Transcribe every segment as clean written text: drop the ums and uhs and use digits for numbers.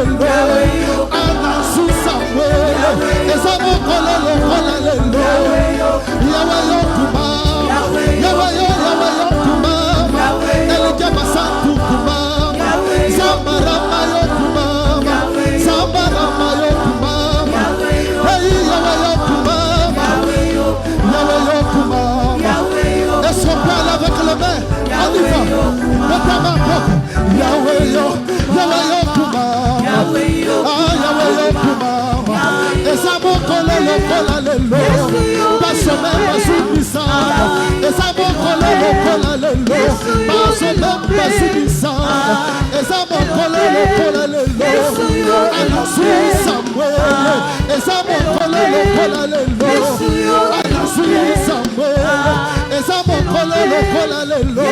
lelo. Anasu Samuel. Ezamo kola lokola lelo. Yawe yo kuma. Yawe yo kuma. Elija masantu kuma. Zamarama yo kuma. Zamarama yo kuma. Hey Yawe yo kuma. Yawe yo kuma. Est-ce qu'on parle avec les mains? On y va. Yahweh yo kuma. Yahweh yo kuma. Ezamo kola lokola lelo. Basome basubisa. Ezamo kola lokola lelo. Basome basubisa. Ezamo kola lokola lelo. Anasu Samuel. Ezamo kola lokola lelo. Anasu Samuel. Ezamo kola lokola lelo.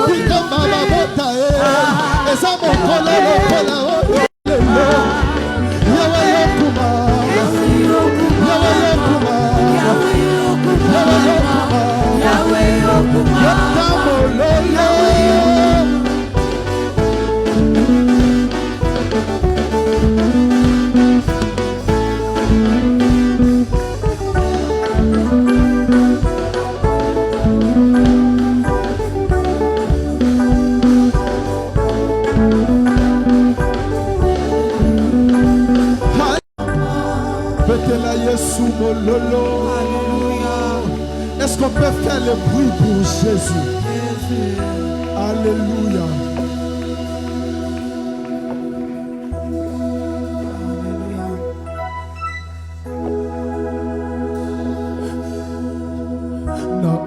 Pika mama bota e. Ezamo kola lokola lelo. Yawe yo kuma. Yawe yo kuma. Yawe yo kuma. Yawe yo kuma. Yatamo lolo. Est-ce qu'on peut faire le bruit pour Jésus? Alléluia. Non.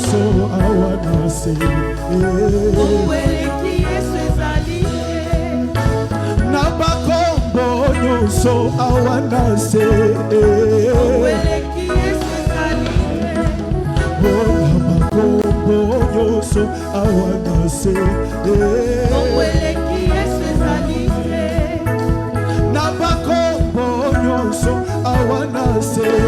So I wanna say, so I wanna say, so I wanna say,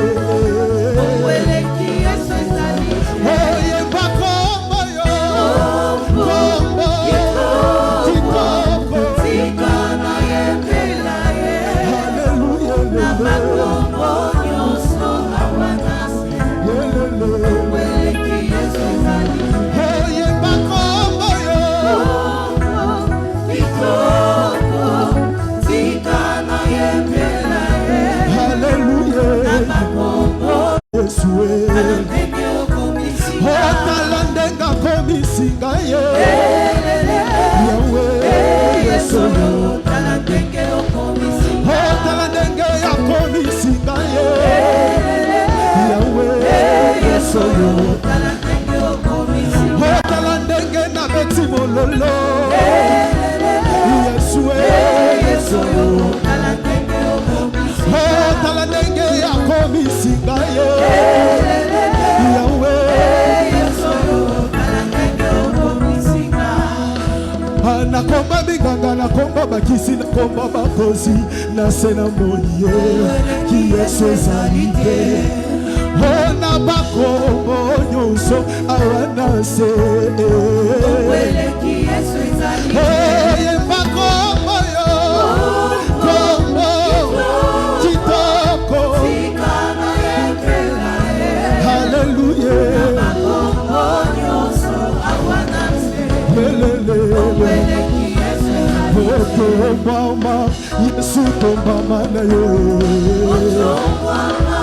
nakomba biganga nakomba bakisi nakomba bakozi nasena moye qui est césarité ona bakombo nyonso awana se wele qui est césarité oye bakombo yo kombo kitoko sikana yepela haleluya bakombo nyonso awana se wele Mama, Yesu tomama na yo. Mama,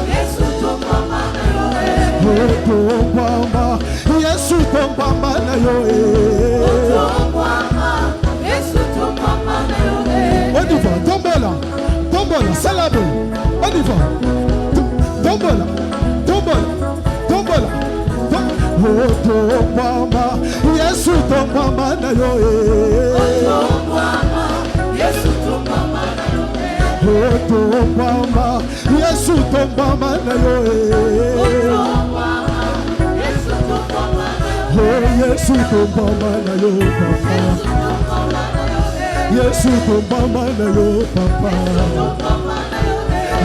Yesu tomama na yo. Mama, Yesu tomama na yo. Mama, Yesu tomama na yo. On y va, tombola, tombola, salabo. On y va, tombola, tombola, tombola. Mama, Yesu tomama na yo. Mama, Yesu tomama na yo. Yesu tomama na yo. Yesu tomba mana yo papa.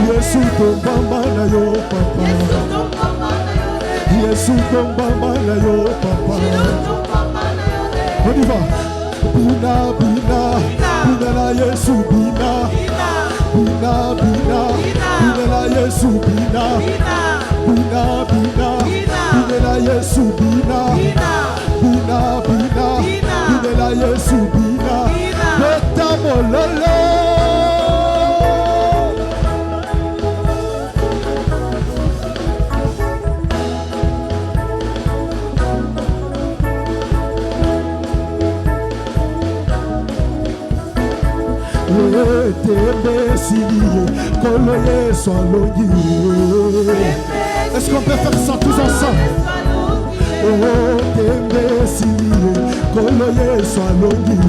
Yesu tomba mana yo papa. Yesu tomba mana yo papa. On y va. Bina bina bina la Yesu bina. Bina bina bina la Yesu bina. Bina bina bina la Yesu bina. Bina bina bina la Yesu bina. Beta mololo. Est-ce qu'on peut faire ça tous ensemble? Oh, tembesilie, koloye swalongie.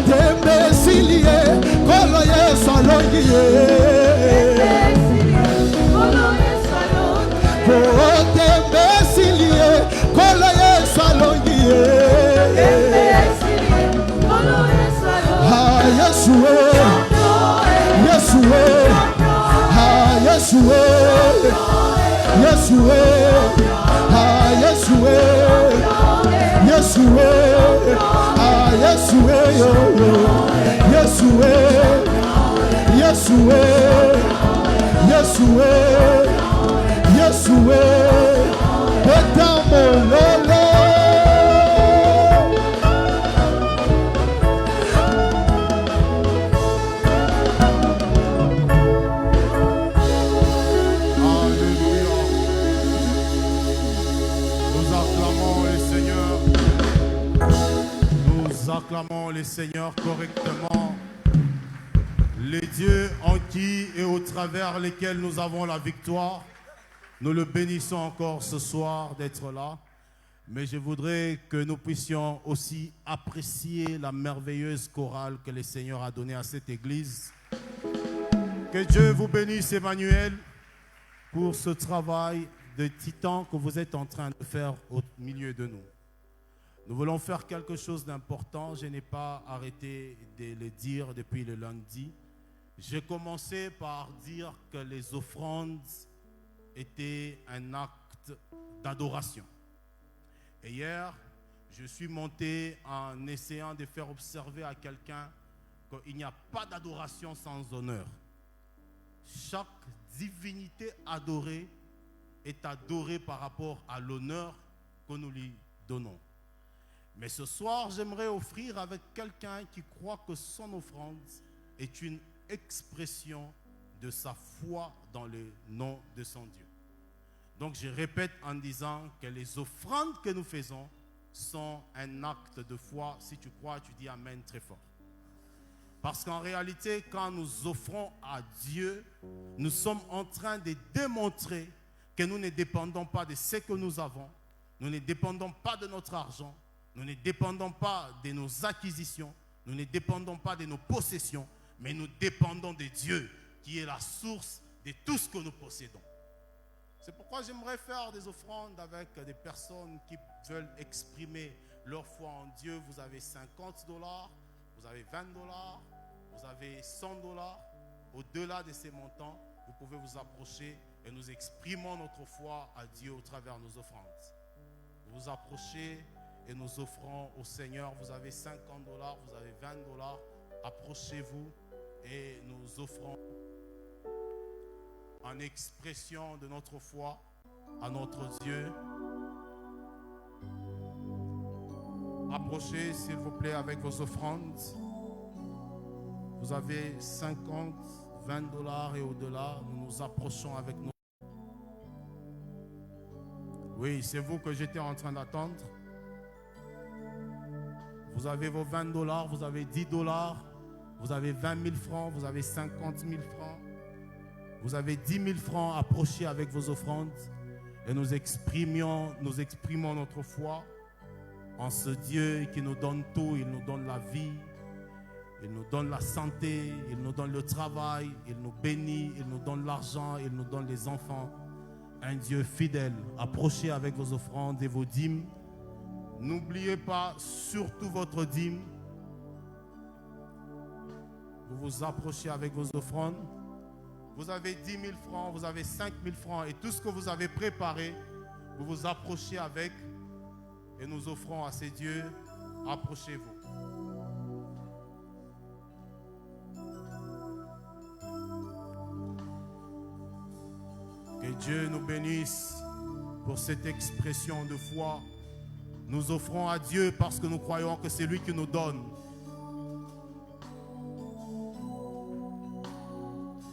Tembesilie, koloye swalongie. Oh, tembesilie, koloye swalongie. Ah, Yeshua, Yeshua. Yeshua, Yeshua, ah Yeshua, Yeshua, ah Yeshua, Yeshua, Yeshua, Yeshua, Yeshua, Betamololo. Acclamons les seigneurs correctement, les dieux en qui et au travers lesquels nous avons la victoire. Nous le bénissons encore ce soir d'être là, mais je voudrais que nous puissions aussi apprécier la merveilleuse chorale que le Seigneur a donnée à cette église. Que Dieu vous bénisse, Emmanuel, pour ce travail de titan que vous êtes en train de faire au milieu de nous. Nous voulons faire quelque chose d'important. Je n'ai pas arrêté de le dire depuis le lundi. J'ai commencé par dire que les offrandes étaient un acte d'adoration. Et hier, je suis monté en essayant de faire observer à quelqu'un qu'il n'y a pas d'adoration sans honneur. Chaque divinité adorée est adorée par rapport à l'honneur que nous lui donnons. Mais ce soir, j'aimerais offrir avec quelqu'un qui croit que son offrande est une expression de sa foi dans le nom de son Dieu. Donc je répète en disant que les offrandes que nous faisons sont un acte de foi. Si tu crois, tu dis Amen très fort. Parce qu'en réalité, quand nous offrons à Dieu, nous sommes en train de démontrer que nous ne dépendons pas de ce que nous avons, nous ne dépendons pas de notre argent, nous ne dépendons pas de nos acquisitions, nous ne dépendons pas de nos possessions, mais nous dépendons de Dieu, qui est la source de tout ce que nous possédons. C'est pourquoi j'aimerais faire des offrandes avec des personnes qui veulent exprimer leur foi en Dieu. Vous avez $50, vous avez $20, vous avez $100. Au-delà de ces montants, vous pouvez vous approcher et nous exprimons notre foi à Dieu au travers de nos offrandes. Vous vous approchez et nous offrons au Seigneur. Vous avez $50, vous avez $20. Approchez-vous et nous offrons en expression de notre foi à notre Dieu. Approchez s'il vous plaît avec vos offrandes. Vous avez 50, $20 et au-delà. Nous nous approchons avec nous. Oui, c'est vous que j'étais en train d'attendre. Vous avez vos $20, vous avez $10, vous avez 20 000 francs, vous avez 50 000 francs. Vous avez 10 000 francs. Approchez avec vos offrandes et nous exprimons notre foi en ce Dieu qui nous donne tout. Il nous donne la vie, il nous donne la santé, il nous donne le travail, il nous bénit, il nous donne l'argent, il nous donne les enfants. Un Dieu fidèle. Approchez avec vos offrandes et vos dîmes. N'oubliez pas surtout votre dîme. Vous vous approchez avec vos offrandes. Vous avez 10 000 francs, vous avez 5 000 francs et tout ce que vous avez préparé, vous vous approchez avec et nous offrons à ces dieux. Approchez-vous. Que Dieu nous bénisse pour cette expression de foi. Nous offrons à Dieu parce que nous croyons que c'est lui qui nous donne.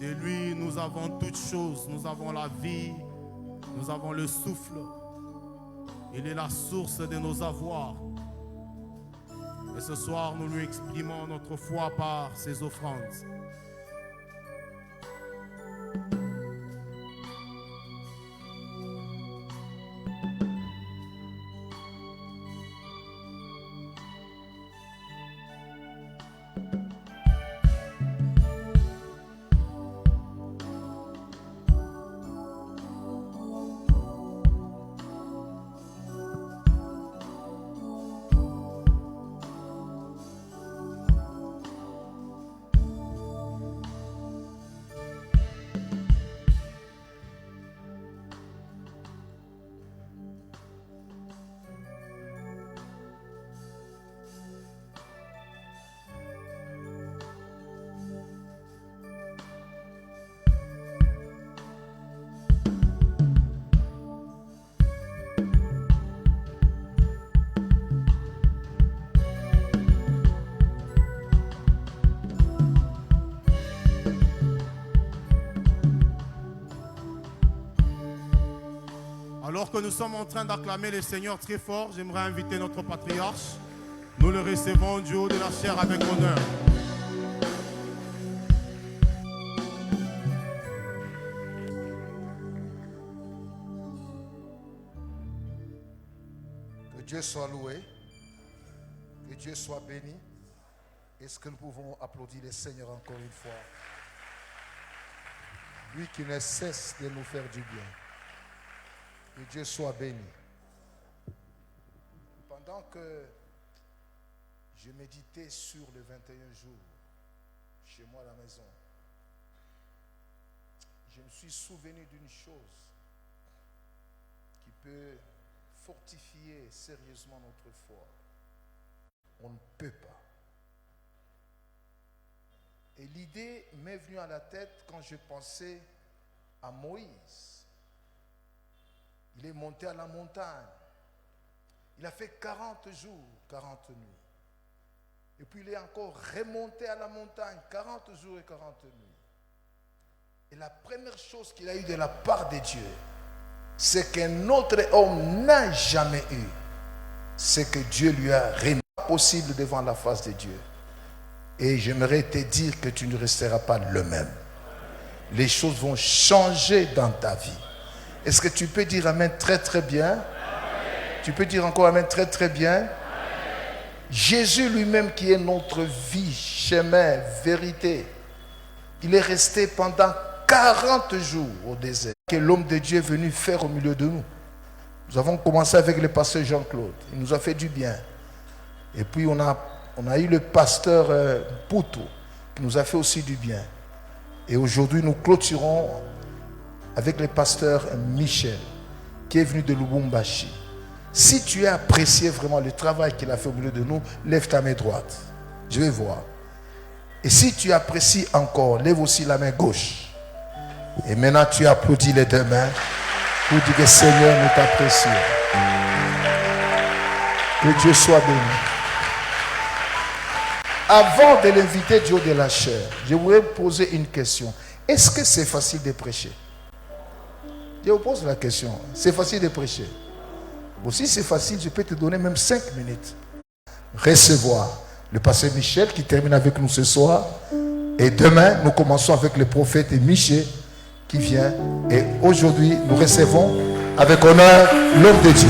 De lui, nous avons toutes choses. Nous avons la vie, nous avons le souffle. Il est la source de nos avoirs. Et ce soir, nous lui exprimons notre foi par ses offrandes. Alors que nous sommes en train d'acclamer le Seigneur très fort, j'aimerais inviter notre patriarche. Nous le recevons du haut de la chair avec honneur. Que Dieu soit loué, que Dieu soit béni. Est-ce que nous pouvons applaudir le Seigneur encore une fois? Lui qui ne cesse de nous faire du bien. Que Dieu soit béni. Pendant que je méditais sur les 21 jours chez moi à la maison, je me suis souvenu d'une chose qui peut fortifier sérieusement notre foi. On ne peut pas. Et l'idée m'est venue à la tête quand je pensais à Moïse. Il est monté à la montagne. Il a fait 40 jours, 40 nuits. Et puis il est encore remonté à la montagne, 40 jours et 40 nuits. Et la première chose qu'il a eue de la part de Dieu, c'est qu'un autre homme n'a jamais eu. C'est que Dieu lui a remis possible devant la face de Dieu. Et j'aimerais te dire que tu ne resteras pas le même. Les choses vont changer dans ta vie. Est-ce que tu peux dire amen très très bien? Amen. Tu peux dire encore amen très très bien? Amen. Jésus lui-même qui est notre vie, chemin, vérité. Il est resté pendant 40 jours au désert. Que l'homme de Dieu est venu faire au milieu de nous. Nous avons commencé avec le pasteur Jean-Claude. Il nous a fait du bien. Et puis on a eu le pasteur Poutou qui nous a fait aussi du bien. Et aujourd'hui nous clôturons avec le pasteur Michel qui est venu de Lubumbashi. Si tu as apprécié vraiment le travail qu'il a fait au milieu de nous, lève ta main droite. Je vais voir. Et si tu apprécies encore, lève aussi la main gauche. Et maintenant tu applaudis les deux mains pour dire que Seigneur, nous t'apprécions. Que Dieu soit béni. Avant de l'inviter du haut de la chair, je voudrais poser une question. Est-ce que c'est facile de prêcher? Je vous pose la question. C'est facile de prêcher? Bon, si c'est facile, je peux te donner même 5 minutes. Recevoir le pasteur Michel qui termine avec nous ce soir. Et demain, nous commençons avec le prophète Michel qui vient. Et aujourd'hui, nous recevons avec honneur l'homme de Dieu.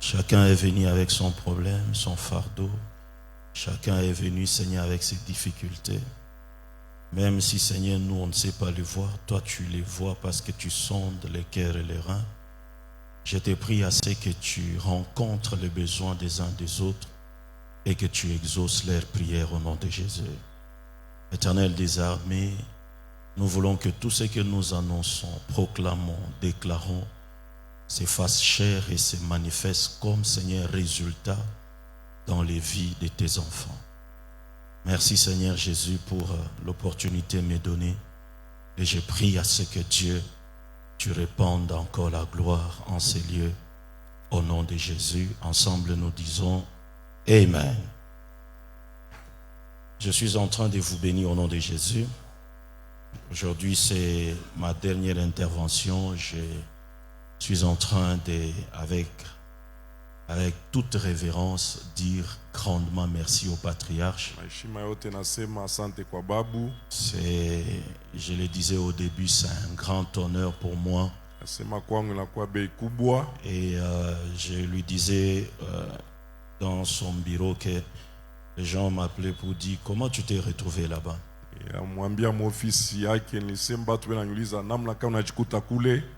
Chacun est venu avec son problème, son fardeau. Chacun est venu, Seigneur, avec ses difficultés. Même si, Seigneur, nous, on ne sait pas les voir, toi, tu les vois parce que tu sondes les cœurs et les reins. Je te prie à ce que tu rencontres les besoins des uns des autres et que tu exauces leurs prières au nom de Jésus. Éternel des armées, nous voulons que tout ce que nous annonçons, proclamons, déclarons, se fasse chair et se manifeste comme, Seigneur, résultat dans les vies de tes enfants. Merci, Seigneur Jésus, pour l'opportunité me donnée. Et je prie à ce que Dieu, tu répandes encore la gloire en ces lieux. Au nom de Jésus, ensemble nous disons Amen. Je suis en train de vous bénir au nom de Jésus. Aujourd'hui, c'est ma dernière intervention. Je suis en train de, avec toute révérence, dire grandement merci au patriarche. Je le disais au début, c'est un grand honneur pour moi. Et je lui disais dans son bureau que les gens m'appelaient pour dire comment tu t'es retrouvé là-bas.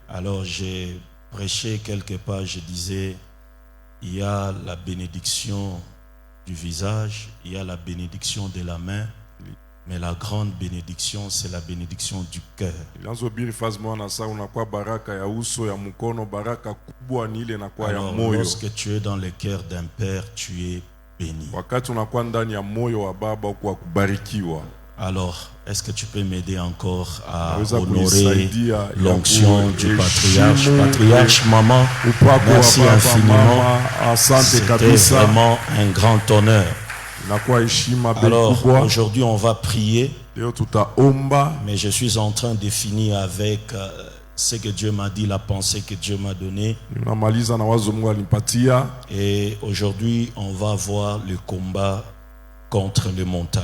Alors j'ai prêché quelque part, je disais, il y a la bénédiction du visage, il y a la bénédiction de la main, mais la grande bénédiction, c'est la bénédiction du cœur. Alors, lorsque tu es dans le cœur d'un père, tu es béni. Alors, est-ce que tu peux m'aider encore à honorer l'onction du patriarche? Patriarche, maman, merci infiniment. C'était vraiment un grand honneur. Alors, aujourd'hui, on va prier. Mais je suis en train de finir avec ce que Dieu m'a dit, la pensée que Dieu m'a donnée. Et aujourd'hui, on va voir le combat contre les montagnes.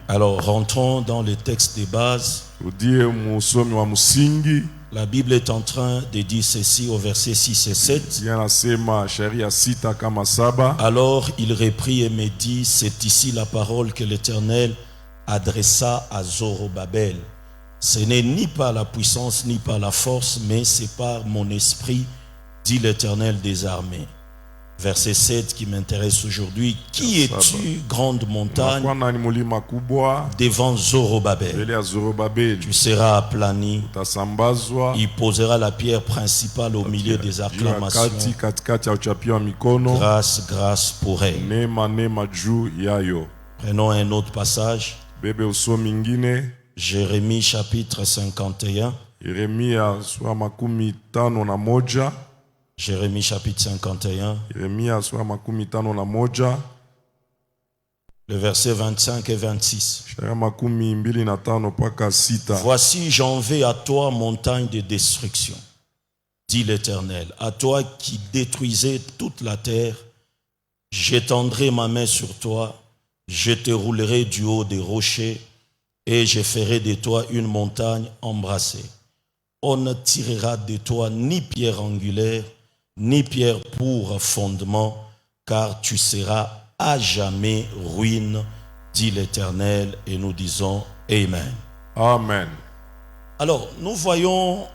Alors, rentrons dans le texte de base. La Bible est en train de dire ceci au verset 6 et 7. Alors il reprit et me dit, c'est ici la parole que l'Éternel adressa à Zorobabel. Ce n'est ni par la puissance ni par la force, mais c'est par mon esprit, dit l'Éternel des armées. Verset 7 qui m'intéresse aujourd'hui. Qui es-tu, grande montagne, devant Zorobabel? Tu seras aplani. Il posera la pierre principale au milieu des acclamations. Grâce, grâce pour elle. Prenons un autre passage. Jérémie chapitre 51. Jérémie chapitre 51. Le verset 25 et 26. Voici, j'en vais à toi, montagne de destruction, dit l'Éternel, à toi qui détruisais toute la terre. J'étendrai ma main sur toi, je te roulerai du haut des rochers, et je ferai de toi une montagne embrassée. On ne tirera de toi ni pierre angulaire, ni pierre pour fondement, car tu seras à jamais ruine, dit l'Éternel, et nous disons Amen. Amen. Alors, nous voyons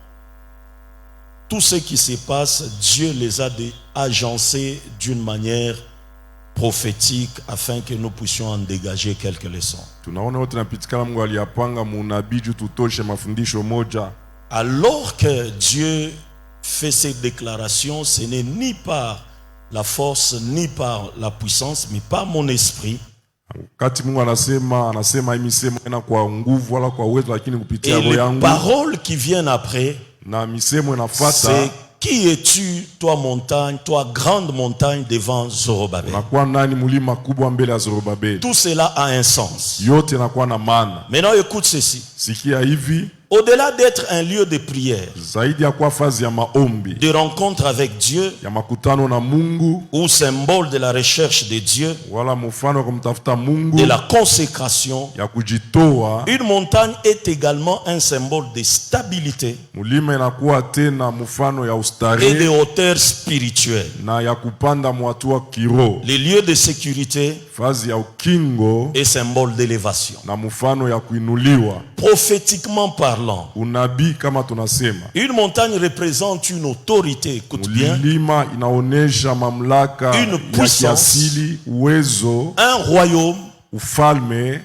tout ce qui se passe, Dieu les a agencés d'une manière prophétique afin que nous puissions en dégager quelques leçons. Alors que Dieu fait ces déclarations, ce n'est ni par la force ni par la puissance, mais par mon esprit. Et les paroles qui viennent après, c'est qui es-tu, toi montagne, toi grande montagne devant Zorobabel? Tout cela a un sens. Maintenant écoute ceci. Au-delà d'être un lieu de prière, de rencontre avec Dieu, ou symbole de la recherche de Dieu, de la consécration, une montagne est également un symbole de stabilité et de hauteur spirituelle. Les lieux de sécurité est symbole d'élévation. prophétiquement parlant, unabii kama tunasema, une montagne représente une autorité, écoute bien, mlima inaonesha mamlaka Une ya puissance. kiasili, uwezo, un royaume. ufalme.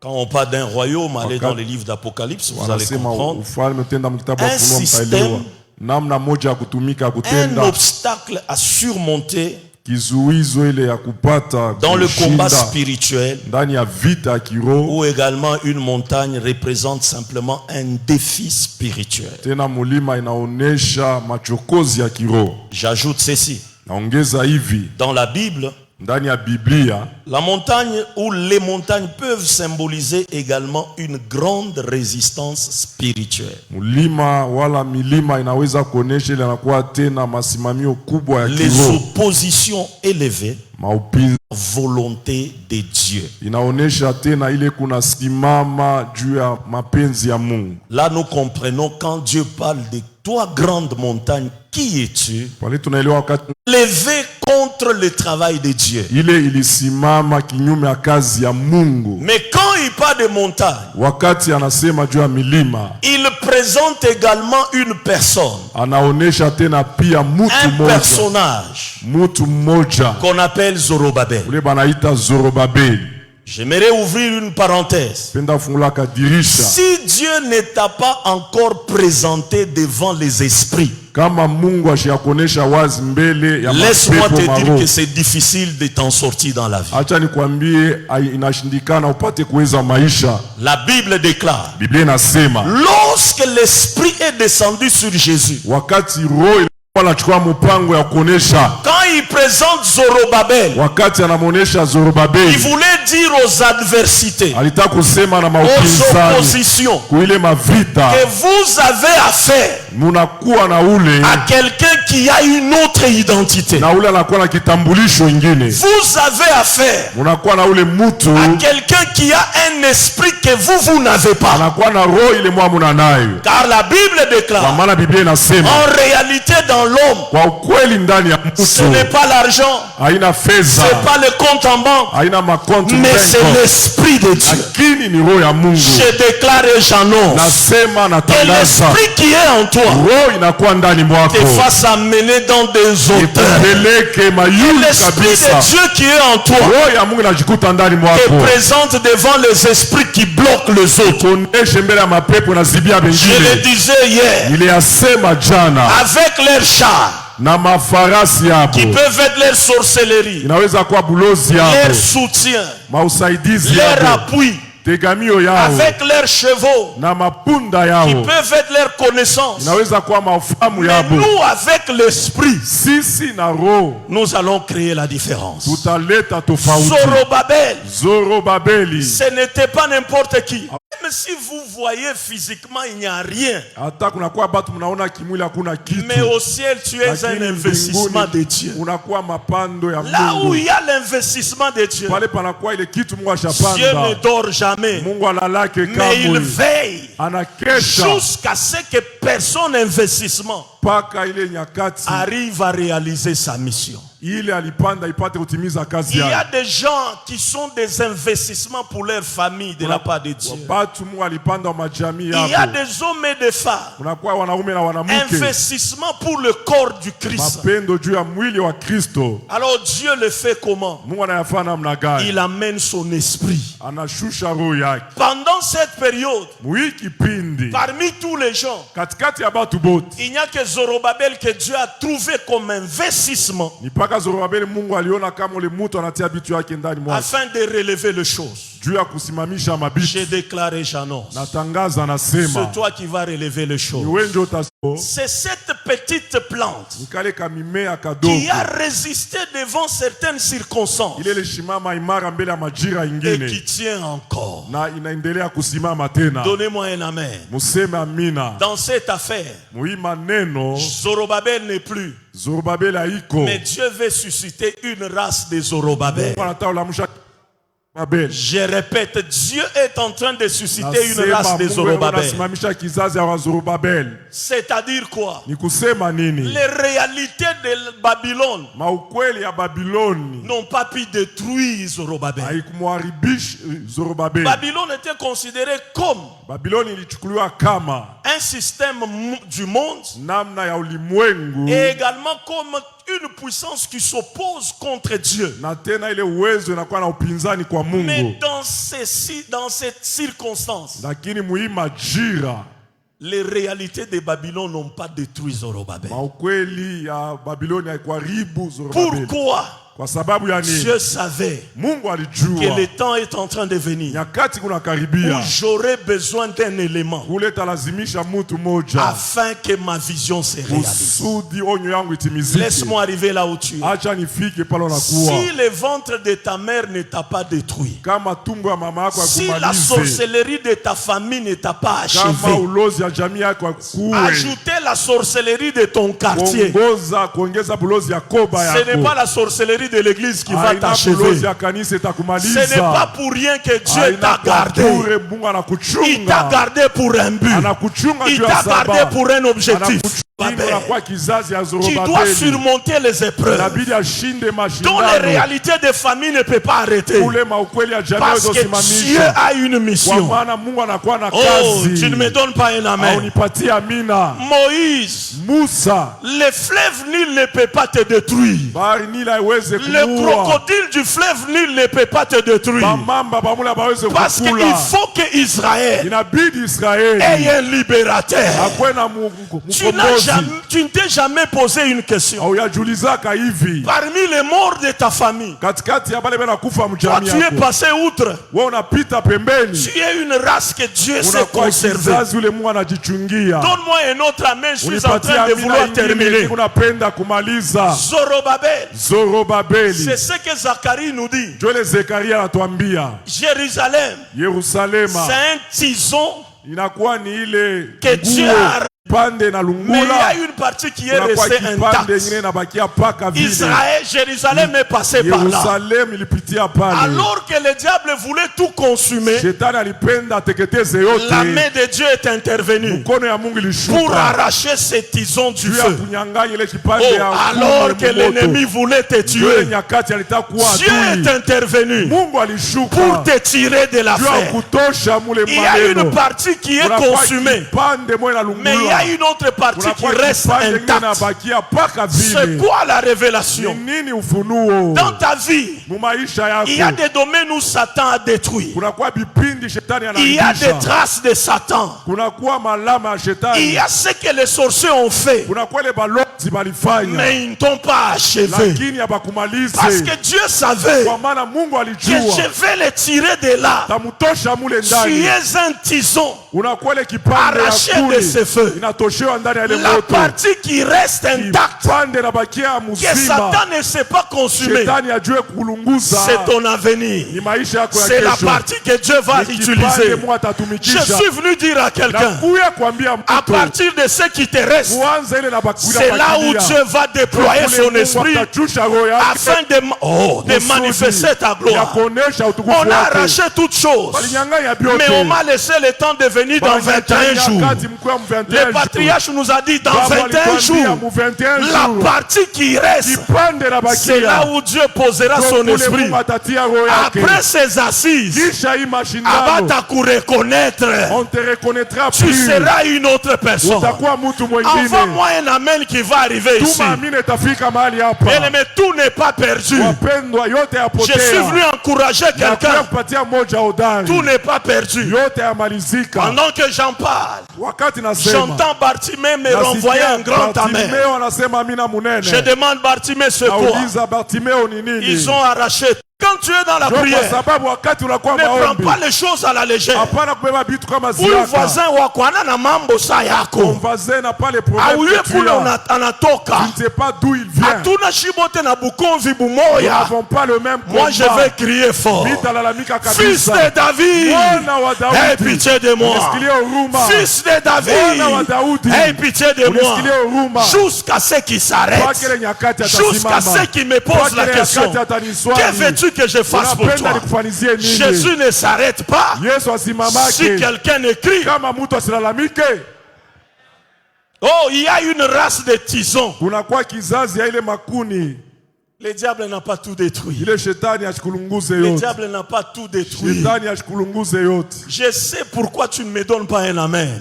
Quand on parle d'un royaume, allez Wakati- dans les livres d'Apocalypse, vous allez Wanasema comprendre. ufalme, tenda mkitabu wa Un Ufunuo système, mtaelewa namna moja ya kutumika, Un kutenda obstacle à surmonter kizuizo ile ya kupata dans le combat kushinda spirituel, ndani ya vita ya kiroho. ou également une montagne représente simplement un défi spirituel. Tena mulima inaonesha machokozi ya kiroho. J'ajoute ceci. Naongeza hivi, Dans la Bible, ndani ya Biblia la montagne ou les montagnes peuvent symboliser également une grande résistance spirituelle. mulima wala milima inaweza kuonesha ile anakuwa tena masimamio kubwa ya Les kiroho, oppositions élevées, maupinzani. volonté de Dieu. Inaonesha tena ile kuna simama juu ya mapenzi ya Mungu. Là, nous comprenons quand Dieu parle de toi, grande montagne, qui es-tu? Pale tunaelewa wakati Levé contre le travail de Dieu. ile ilisimama kinyume ya kazi ya Mungu. Mais quand il parle de montagne, Wakati anasema juu ya milima, il présente également une personne, anaonesha tena pia mutu un moja, personnage mutu mmoja qu'on appelle Zorobabel. ule banaita Zorobabeli. J'aimerais ouvrir une parenthèse. Penda fungulaka dirisha. Si Dieu ne t'a pas encore présenté devant les esprits, Kama Mungu ashakuonesha wazi mbele ya laisse-moi mapepo te dire maroho, que c'est difficile de t'en sortir dans la vie. acha nikwambie inashindikana upate kuweza maisha. La Bible déclare, Biblia inasema lorsque l'Esprit est descendu sur Jésus, wakati roho ilikuwa anachukua mpango ya kuonesha, quand il présente Zorobabel, wakati anamuonesha il Zorobabeli, voulait dire aux adversités, alitaka kusema na aux maupinzani oppositions, kuile mavita, que vous avez affaire munakuwa na ule à quelqu'un qui a une autre identité. na ule anakuwa na kitambulisho ingine, Vous avez affaire munakuwa na ule mutu à quelqu'un qui a un esprit que vous n'avez pas. anakuwa na roho ile mwamuna nayo. Car la Bible Kwa déclare, maana Biblia inasema en réalité dans l'homme, kwa ukweli ndani ya ce mtu n'est pas l'argent, haina fedha, c'est pas le compte en banque, haina makonto mais c'est benko, l'Esprit de Dieu. lakini ni roho ya Mungu. Je déclare et j'annonce Nasema que natangaza, l'Esprit qui est en toi roho inakuwa ndani mwako te fasse amener dans des hauteurs. ikupeleke mayulu L'Esprit kabisa. de Dieu qui est en toi Roho ya Mungu inajikuta ndani te mwako, présente devant les esprits qui bloquent les autres. kuoneshe mbele ya mapepo na zibia Je le bengine. disais hier, Niliyasema jana, avec leurs chars, na mafarasi yabo qui peuvent être leur sorcellerie, inaweza kuwa bulozi leur yabo, soutien, mausaidizi leur yabo, appui, tegamio yao avec leurs chevaux, na mapunda qui yao, peuvent être leur connaissance. inaweza kuwa mafahamu Mais yabo. nous, avec l'esprit, Sisi na roho nous allons créer la différence. tutaleta tofauti. Zorobabel, Zorobabeli, ce n'était pas n'importe qui. Même si vous voyez physiquement, il n'y a rien. hata kunakuwa batu mnaona kimwili hakuna kitu, Mais au ciel, tu es lakini un investissement de mbinguni Dieu. unakuwa mapando ya Là où Mungu. il y a l'investissement de Dieu, Pale panakuwa ile kitu Mungu Dieu ne ashapanda. dort jamais. Mungu alalake Mais il kamwe, veille anakesha jusqu'à ce que personne investissement mpaka ile nyakati arrive à réaliser sa mission. ile alipanda ipate kutimiza kazi Il y a yake. des gens qui sont des investissements pour leur famille de la part de Dieu. Batu Mungu alipanda wa majamii Il y a yabo, des hommes et des femmes, kunakuwa wanaume na wanamke, investissement pour le corps du Christ. mapendo juu ya mwili wa Kristo. Alors Dieu le fait comment? Mungu anayafanya namna gani? Il amène son esprit. Anashusha roho yake Pendant cette période, mwii kipindi, parmi tous les gens, katikati ya batu bote il n'y a que Zorobabel que Dieu a trouvé comme investissement ni mpaka Zorobabeli Mungu aliona kama ule mutu anatia bitu yake ndani mwake afin de relever les choses. juu ya kusimamisha mabitu. J'ai déclaré, j'annonce. Natangaza, C'est nasema toi qui vas relever les ni choses. wenje utasikia C'est cette petite plante nikale kamimea qui kadogo a résisté devant certaines circonstances ile ilishimama imara mbele ya majira et qui ingine tient encore. na inaendelea kusimama tena. Donnez-moi un amen. Museme amina. Dans cette affaire, Mui maneno Zorobabel n'est plus, Zorobabeli haiko, mais Dieu veut susciter une race de Zorobabel. Mungu anataka ulamusha Babel. Je répète, Dieu est en train de susciter une Nasema race de Mungu Zorobabel. anasimamisha kizazi ya Zorobabel. C'est-à-dire quoi? Ni kusema nini? Les réalités de Babylone Maukweli ya Babiloni n'ont pas pu détruire Zorobabel. haikumharibishi Zorobabel. Babylone était considéré comme Babiloni ilichukuliwa kama un système du monde namna ya ulimwengu et également comme une puissance qui s'oppose contre Dieu. na tena ile uwezo inakuwa na upinzani kwa Mungu. Mais dans cette circonstance, Lakini muhii majira les réalités de Babylone n'ont pas détruit Zorobabel. maukweli ya Babiloni haikuharibu Zorobabel. Pourquoi? Kwa sababu ya nini? Dieu savait Mungu que alijua le temps est en train de venir nyakati où kunakaribia j'aurai besoin d'un élément kule talazimisha mtu moja afin que ma vision se réalise. kusudi onyo yangu itimizike. Laisse-moi arriver là où tu es. Acha nifike pale unakuwa. Si le ventre de ta mère ne t'a pas détruit, Kama tumbo ya mama yako si la hakumalize, sorcellerie de ta famille ne t'a pas kama achevé, ulozi ya jamii yako hakuwe, ajouter la sorcellerie de ton quartier, kuongeza bulozi ya koba ce n'est pas yako, la sorcellerie de l'église qui va haina t'achever. bulozi ya kanisa Ce n'est itakumaliza. pas pour rien que Dieu Haina t'a kwa gardé. bure, Mungu Il t'a anakuchunga. gardé pour un but. Anakuchunga Il juu ya t'a gardé sababu. pour un objectif. Anakuchunga Babel, unakuwa kizazi ya tu dois Zorobabeli. surmonter les épreuves Inabidi ashinde dont les mashindano. réalités de famille ne peuvent pas arrêter. Ule maukweli ya jamii Parce que Dieu uzosimamisha. a une Kwa mission. maana Mungu anakuwa na Oh, kazi. tu ne me donnes pas un amen. Haunipatie amina. Moïse, Musa, le fleuve Nil ne peut pas te détruire. bahari Nili haiwezi Le kumuua. crocodile du fleuve Nil ne peut pas te détruire. Bamamba bamula baweze Parce qu'il kukula. faut que Israël Inabidi Israeli ait un libérateur. akwe na mkombozi. Tu ne t'es jamais posé une question. Hauyajulizaka hivi Parmi les morts de ta famille, katikati ya bale bena kufa toi mjamii tu es yako, passé outre. wewe unapita pembeni, Tu es une race que Dieu s'est unakuwa conservée. kizazi ule Mungu anajichungia. Donne-moi un autre amen. Je suis en Unipatie train de amina vouloir ingine, terminer. unapenda kumaliza. Zorobabel, Zorobabeli, c'est ce que Zacharie nous dit. Joel Zekaria anatuambia Jérusalem, Yerusalema c'est un tison, inakuwa ni ile Que Dieu a- pande na mais il y a lungula, une partie qui est unakuwa restée kipande intacte. ingine inabakia paka vile. Israël, Jérusalem est passé par là. Yerusalemu ilipitia pale. Alors que le diable voulait tout consumer, Shetani alipenda ateketeze yote. la main de Dieu est intervenue Mkono ya Mungu pour ilishuka arracher ces tisons du juu ya feu. kunyang'anya ile kipande Oh, ya alors kuni que ya moto. l'ennemi voulait te Ndio ile tuer, nyakati alitaka kuwa Dieu est adui. intervenu Mungu alishuka pour te tirer de juu ya l'affaire. kutosha mule Il y a une maneno. partie qui est Kunakuwa consumée, kipande moja na mais il y a lungula. une autre partie qui Kunakuwa reste kipande ingine intacte. inabakia paka C'est vile. quoi la Ni révélation? nini ufunuo? Dans ta vie, Mu maisha il y a yako des domaines où Satan a détruit. kunakuwa vipindi shetani Il y a des anaibisha. traces de Satan. Kunakuwa malama ya Il shetani. y a ce que les sorciers ont fait, Kunakuwa ile balozi balifanya mais ils ne t'ont pas achevé. lakini habakumalize. Parce que Dieu savait Kwa maana Mungu que alijua je vais les tirer de là. tamutosha mule Tu ndani. es un tison Unakuwa ile kipande arraché ya de ce kuni feu. inatoshewa ndani ya ile La moto. partie qui reste intacte, Kipande nabakia que mzima. Satan ne s'est pas consumé, Shetani ajue kulunguza. c'est ton avenir. Ni maisha yako ya C'est la kesho. partie que Dieu va Ni utiliser. kipande Mungu Je atatumikisha. suis venu dire à quelqu'un, Nakuya kuambia à mtu partir de ce qui te reste, kuanza ile nabakuya c'est là où Dieu va déployer son esprit afin de manifester ta ya gloire. kuonesha utukufu On a wake. arraché toutes choses, Walinyang'anya mais on vyote. m'a laissé le temps de venir dans 21 jours. Wakati mkuu mu 21 Le patriarche nous a dit dans Baba 21 alituambia jours, mu 21 la jours. partie qui reste, Kipande c'est là nabakia. où Dieu posera son Kule esprit. Mungu atatia roho yake. Après ces assises, Kisha hii mashindano Abata reconnaître, on te reconnaîtra tu plus. seras une autre personne. Utakuwa mtu mwingine. Envoie-moi un amen qui va arriver ici. Tuma amini itafika mahali hapa. Bien aimé, tout n'est pas perdu. Wapendwa, yote Je suis venu yapotea. encourager Nakuya quelqu'un. kupatia moja hodari. Tout n'est pas perdu. Yote yamalizika. Pendant que j'en parle, Wakati nasema j'entends Bartimée me renvoyer un grand amen. Bartimeo anasema amina munene. Je demande Bartimée ce quoi? Nauliza Bartimeo ni nini? Ils ont arraché. Quand tu es dans la Ndio kwa prière, sababu wakati unakuwa ne prends maombi, pas les choses à la légère. hapana kubeba vitu kama Huyu ziaka. voisin wako ana na mambo saa yako. Voisin n'a pas les problèmes Auye que tu kule as. anatoka. Tu ne sais pas d'où il vient. Hatuna shibote na bukonvi Nous bumoya. n'avons pas le même combat. Moi je vais crier fort. Vitalalamika Fils kabisa. de David, Mwana wa aie Daudi. pitié de moi. Unisikilie huruma. Fils de David, Mwana wa Daudi. aie pitié de moi. Unisikilie huruma. Jusqu'à ce qu'il s'arrête. Mpaka ile nyakati Jusqu'à atasimama. ce qu'il me pose Mpaka la ile question. nyakati ataniswali. Que veux-tu que que je fasse pour toi? Jésus ne s'arrête pas. Si quelqu'un écrit, oh, il y a une race de tisons. Le diable n'a pas tout détruit. Le diable n'a pas tout détruit. Je sais pourquoi tu ne me donnes pas un amen.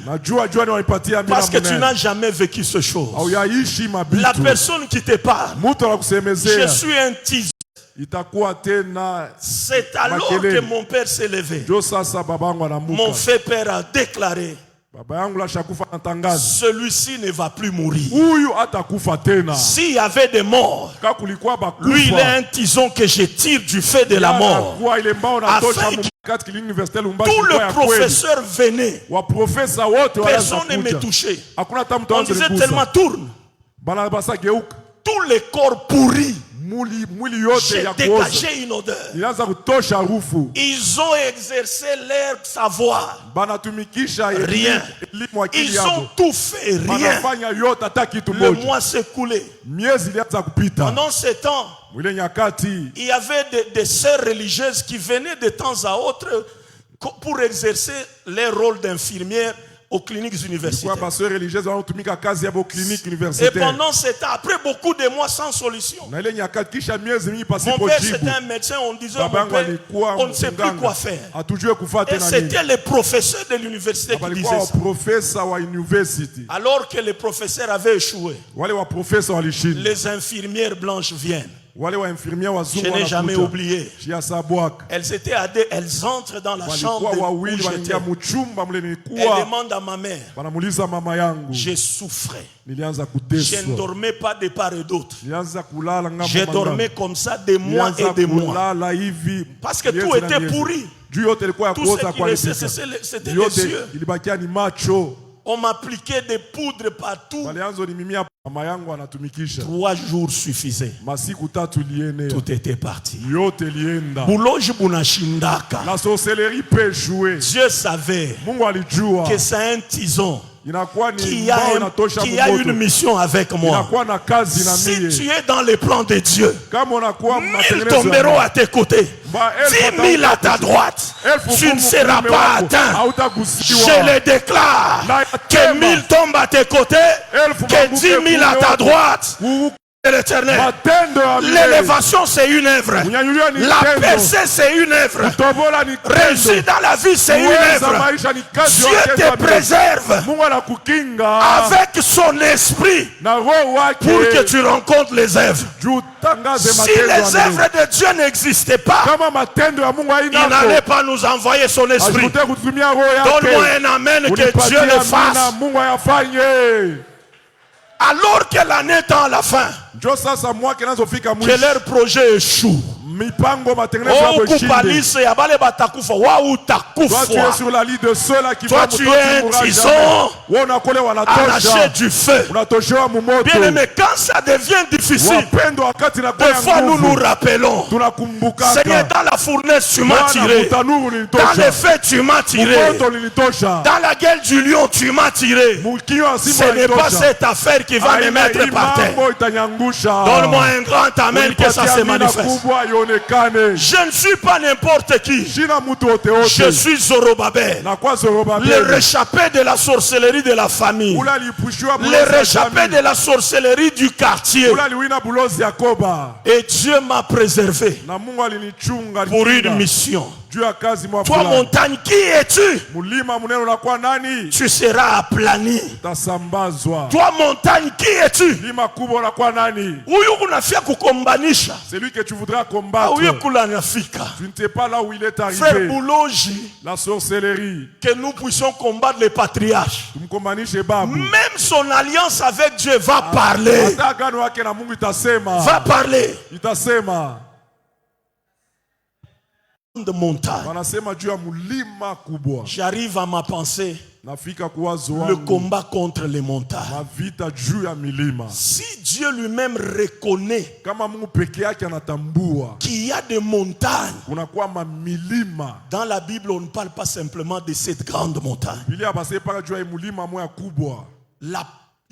Parce que tu n'as jamais vécu ce chose. La personne qui te parle, je suis un tison. C'est alors que mon père s'est levé. Mon fait père a déclaré, celui-ci ne va plus mourir. S'il y avait des morts, lui il est un tison que je tire du fait de la mort. Afin que tout le professeur venait, personne ne me touchait. On disait tellement tourne. Tous les corps pourris, j'ai dégagé une odeur. Ils ont exercé leur savoir. Rien. Ils ont tout fait. Rien. Le mois s'est écoulé. Pendant ce temps, il y avait des sœurs religieuses qui venaient de temps à autre pour exercer leur rôle d'infirmière aux cliniques universitaires. Et pendant ce temps, après beaucoup de mois sans solution, mon père c'était un médecin, on disait mon père, on ne sait plus quoi faire. Et c'était le professeur de l'université qui disait ça. Alors que le professeur avait échoué, les infirmières blanches viennent. Je n'ai jamais oublié. Elles entrent dans la chambre où j'étais. Elles demandent à ma mère. Je souffrais. Je ne dormais pas de part et d'autre. Je dormais comme ça des mois et des mois. Parce que tout était pourri. Tout ce qui restait, c'était les yeux. On m'appliquait des poudres partout. 3 jours suffisaient. Tout était parti. La sorcellerie peut jouer. Dieu savait que c'est un tison qui a une mission avec moi. Si tu es dans les plans de Dieu, 1000 tomberont à tes côtés, 10 000 à ta droite. Tu ne seras pas atteint. Je le déclare que 1000 tombent à tes côtés, que 10 000 à ta droite. L'Éternel. L'élévation c'est une œuvre. La percée c'est une œuvre. Réussir dans la vie c'est une œuvre. Dieu te préserve avec son esprit pour que tu rencontres les œuvres. Si les œuvres de Dieu n'existaient pas, il n'allait pas nous envoyer son esprit. Donne-moi un amen que Dieu le fasse. Alors que l'année tend à la fin, que leur projet échoue. Toi tu es sur la liste de ceux-là qui toi tu es un tison arraché du feu. Bien aimé, quand ça devient difficile, des fois nous nous rappelons, Seigneur, dans la fournaise tu m'as tiré, dans les feux tu m'as tiré, dans la gueule du lion tu m'as tiré. Ce n'est pas cette affaire qui va me mettre par terre. Donne-moi un grand amen que ça se manifeste. Je ne suis pas n'importe qui. Je suis Zorobabel, le réchappé de la sorcellerie de la famille, le réchappé de la sorcellerie du quartier. Et Dieu m'a préservé pour une mission. Toi montagne, qui es-tu? Tu seras aplani. Toi montagne, qui es-tu? C'est lui que tu voudras combattre. Tu n'étais pas là où il est arrivé. Frère Bouloji, la sorcellerie, que nous puissions combattre les patriarches. Même son alliance avec Dieu va parler. Va parler. De montagne. J'arrive à ma pensée. Le combat contre les montagnes. Si Dieu lui-même reconnaît qu'il y a des montagnes, dans la Bible on ne parle pas simplement de cette grande montagne.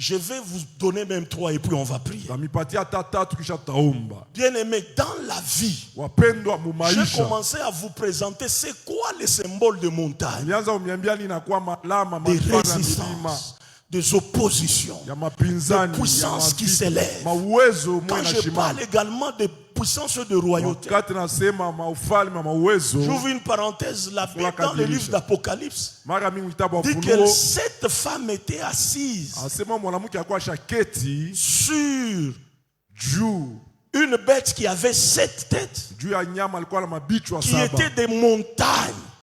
Je vais vous donner même 3 et puis on va prier. Tamipatia ata 3 kisha taomba. Bien-aimés, dans la vie, Wapendwa j'ai mumaisha. commencé à vous présenter c'est quoi les symboles de montagne, Nilianza kumiambia nini nakuwa malama des mapana milima. résistances, des oppositions, Ya mapinzani, des puissances qui ya s'élèvent. mauwezo Quand mwe na je shimama. parle également des puissances de royauté, Wakati nasema maufalme mauwezo, j'ouvre une parenthèse, la Bible dans le livre d'Apocalypse mara mingi kitabu wa dit que Ufunuo cette femme était assise asema mwanamke alikuwa shaketi sur juu une bête qui avait 7 têtes, juu ya nyama alikuwa na mabichwa qui saba étaient des montagnes.